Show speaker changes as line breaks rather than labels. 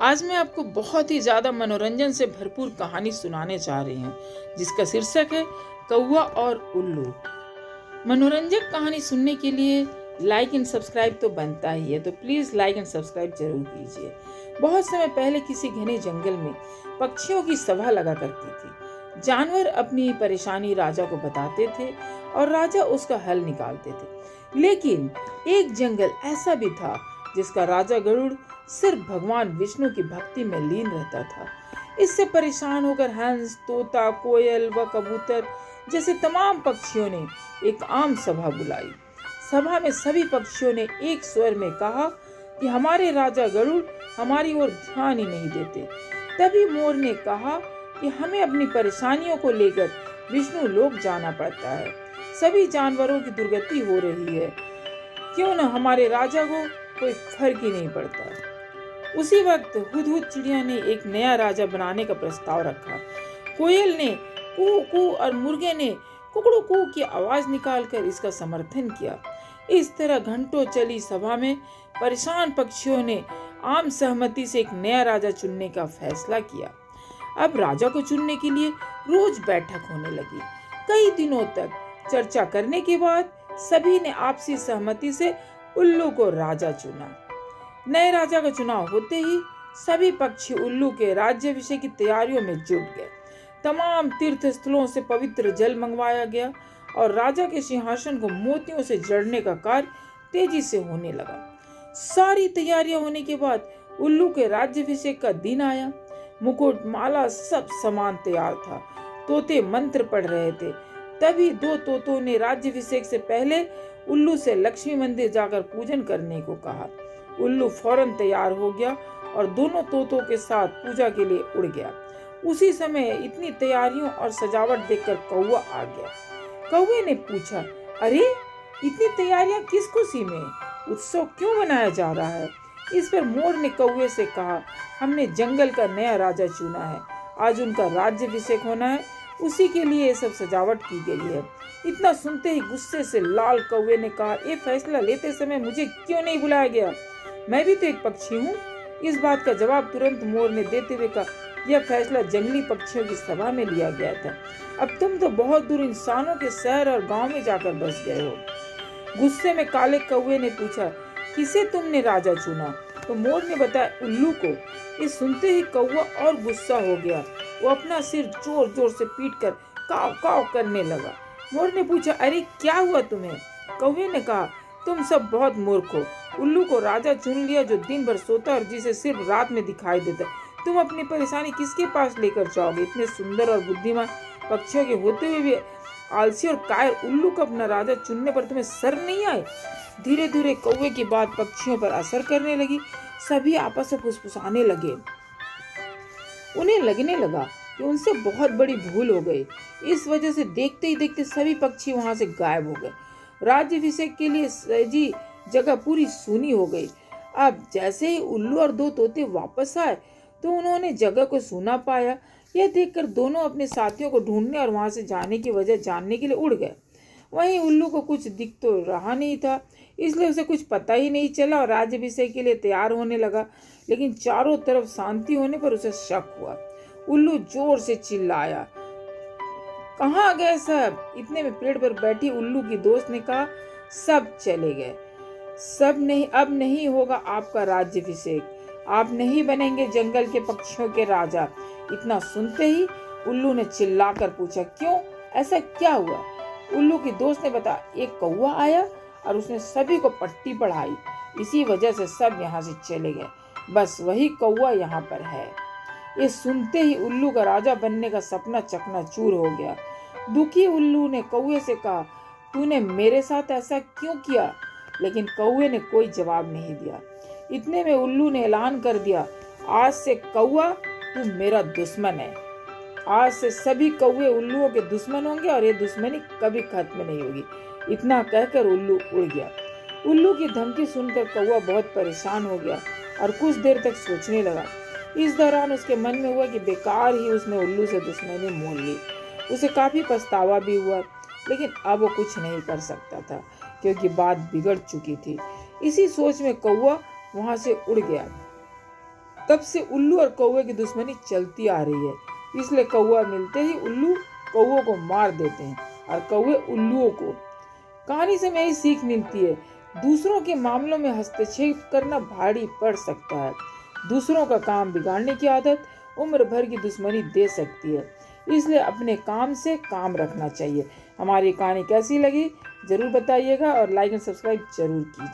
आज मैं आपको बहुत ही ज़्यादा मनोरंजन से भरपूर कहानी सुनाने जा रही हूँ, जिसका शीर्षक है कौवा और उल्लू। मनोरंजक कहानी सुनने के लिए लाइक एंड सब्सक्राइब तो बनता ही है, तो प्लीज़ लाइक एंड सब्सक्राइब जरूर कीजिए। बहुत समय पहले किसी घने जंगल में पक्षियों की सभा लगा करती थी। जानवर अपनी परेशानी राजा को बताते थे और राजा उसका हल निकालते थे। लेकिन एक जंगल ऐसा भी था जिसका राजा गरुड़ सिर्फ भगवान विष्णु की भक्ति में लीन रहता था। इससे परेशान होकर हंस, तोता, कोयल व कबूतर जैसे तमाम पक्षियों ने एक आम सभा बुलाई। सभा में सभी पक्षियों ने एक स्वर में कहा कि हमारे राजा गरुड़ हमारी ओर ध्यान ही नहीं देते। तभी मोर ने कहा कि हमें अपनी परेशानियों को लेकर विष्णु लोक जाना पड़ता है। सभी जानवरों की दुर्गति हो रही है, क्यों न हमारे राजा को कोई फर्क ही नहीं पड़ता। उसी वक्त हुदहुद चिड़िया ने एक नया राजा बनाने का प्रस्ताव रखा। कोयल ने कू कू और मुर्गे ने कुकड़ू कू की आवाज निकालकर इसका समर्थन किया। इस तरह घंटों चली सभा में परेशान पक्षियों ने आम सहमति से एक नया राजा चुनने का फैसला किया। अब राजा को चुनने के लिए रोज बैठक होने लगी। कई दिनों तक चर्चा करने के बाद सभी ने आपसी सहमति से उल्लू को राजा चुना। नए राजा का चुनाव होते ही सभी पक्षी उल्लू के राज्याभिषेक की तैयारियों में जुट गए। तमाम तीर्थ स्थलों से पवित्र जल मंगवाया गया और राजा के सिंहासन को मोतियों से जड़ने का कार्य तेजी से होने लगा। सारी तैयारियां होने के बाद उल्लू के राज्याभिषेक का दिन आया। मुकुट, माला, सब सामान तैयार था। तोते मंत्र पढ़ रहे थे। तभी दो तोतों ने राज्याभिषेक से पहले उल्लू से लक्ष्मी मंदिर जाकर पूजन करने को कहा। उल्लू फौरन तैयार हो गया और दोनों तोतों के साथ पूजा के लिए उड़ गया। उसी समय इतनी तैयारियों और सजावट देखकर कौवा आ गया। कौवे ने पूछा, अरे इतनी तैयारियां किस खुशी में? उत्सव क्यों मनाया जा रहा है? इस पर मोर ने कौवे से कहा, हमने जंगल का नया राजा चुना है। आज उनका राज्याभिषेक होना है, उसी के लिए ये सब सजावट की गई है। इतना सुनते ही गुस्से से लाल कौवे ने कहा, ये फैसला लेते समय मुझे क्यों नहीं बुलाया गया? मैं भी तो एक पक्षी हूँ। इस बात का जवाब तुरंत मोर ने देते हुए कहा, यह फैसला जंगली पक्षियों की सभा में लिया गया था। अब तुम तो बहुत दूर इंसानों के शहर और गांव में जाकर बस गए हो। गुस्से में काले कौवे ने पूछा, किसे तुमने राजा चुना? तो मोर ने बताया, उल्लू को। ये सुनते ही कौवा और गुस्सा हो गया। वो अपना सिर जोर जोर से पीटकर काव काव करने लगा। मोर ने पूछा, अरे क्या हुआ तुम्हें? कौवे ने कहा, तुम सब बहुत मूर्ख हो। उल्लू को राजा चुन लिया जो दिन भर सोता और जिसे सिर्फ रात में दिखाई देता। तुम अपनी परेशानी किसके पास लेकर जाओगे? इतने सुंदर और बुद्धिमान पक्षियों के होते हुए भी आलसी और कायर उल्लू को अपना राजा चुनने पर तुम्हें शर्म नहीं आए? धीरे धीरे कौवे की बात पक्षियों पर असर करने लगी। सभी आपस में फुसफुसाने लगे। उन्हें लगने लगा कि उनसे बहुत बड़ी भूल हो गई। इस वजह से देखते ही देखते सभी पक्षी वहां से गायब हो गए। राज्याभिषेक के लिए सजी जगह पूरी सूनी हो गई। अब जैसे ही उल्लू और दो तोते वापस आए तो उन्होंने जगह को सूना पाया। यह देखकर दोनों अपने साथियों को ढूंढने और वहां से जाने की वजह जानने के लिए उड़ गए। वहीं उल्लू को कुछ दिख तो रहा नहीं था, इसलिए उसे कुछ पता ही नहीं चला और राज्याभिषेक के लिए तैयार होने लगा। लेकिन चारों तरफ शांति होने पर उसे शक हुआ। उल्लू जोर से चिल्लाया, कहाँ गए सब? इतने में पेड़ पर बैठी उल्लू की दोस्त ने कहा, सब चले गए। सब नहीं, अब नहीं होगा आपका राज्याभिषेक। आप नहीं बनेंगे जंगल के पक्षियों के राजा। इतना सुनते ही उल्लू ने चिल्लाकर पूछा, क्यों? ऐसा क्या हुआ? उल्लू की दोस्त ने बताया, एक कौवा आया और उसने सभी को पट्टी पढ़ाई। इसी वजह से सब यहाँ से चले गए। बस वही कौवा यहाँ पर है। ये सुनते ही उल्लू का राजा बनने का सपना चकनाचूर हो गया। दुखी उल्लू ने कौवे से कहा, तूने मेरे साथ ऐसा क्यों किया? लेकिन कौवे ने कोई जवाब नहीं दिया। इतने में उल्लू ने ऐलान कर दिया, आज से कौवा तू मेरा दुश्मन है। आज से सभी कौवे उल्लुओं के दुश्मन होंगे और ये दुश्मनी कभी खत्म नहीं होगी। इतना कहकर उल्लू उड़ गया। उल्लू की धमकी सुनकर कौवा बहुत परेशान हो गया और कुछ देर तक सोचने लगा। इस दौरान उसके मन में हुआ कि बेकार ही उसने उल्लू से दुश्मनी मोल ली। उसे काफी पछतावा भी हुआ, लेकिन अब वो कुछ नहीं कर सकता था क्योंकि बात बिगड़ चुकी थी। इसी सोच में कौवा वहां से उड़ गया। तब से उल्लू और कौवे की दुश्मनी चलती आ रही है। इसलिए कौवा मिलते ही उल्लू कौवों को मार देते हैं और कौवे उल्लुओं को। कहानी से हमें यही सीख मिलती है, दूसरों के मामलों में हस्तक्षेप करना भारी पड़ सकता है। दूसरों का काम बिगाड़ने की आदत उम्र भर की दुश्मनी दे सकती है। इसलिए अपने काम से काम रखना चाहिए। हमारी कहानी कैसी लगी जरूर बताइएगा और लाइक एंड सब्सक्राइब जरूर कीजिए।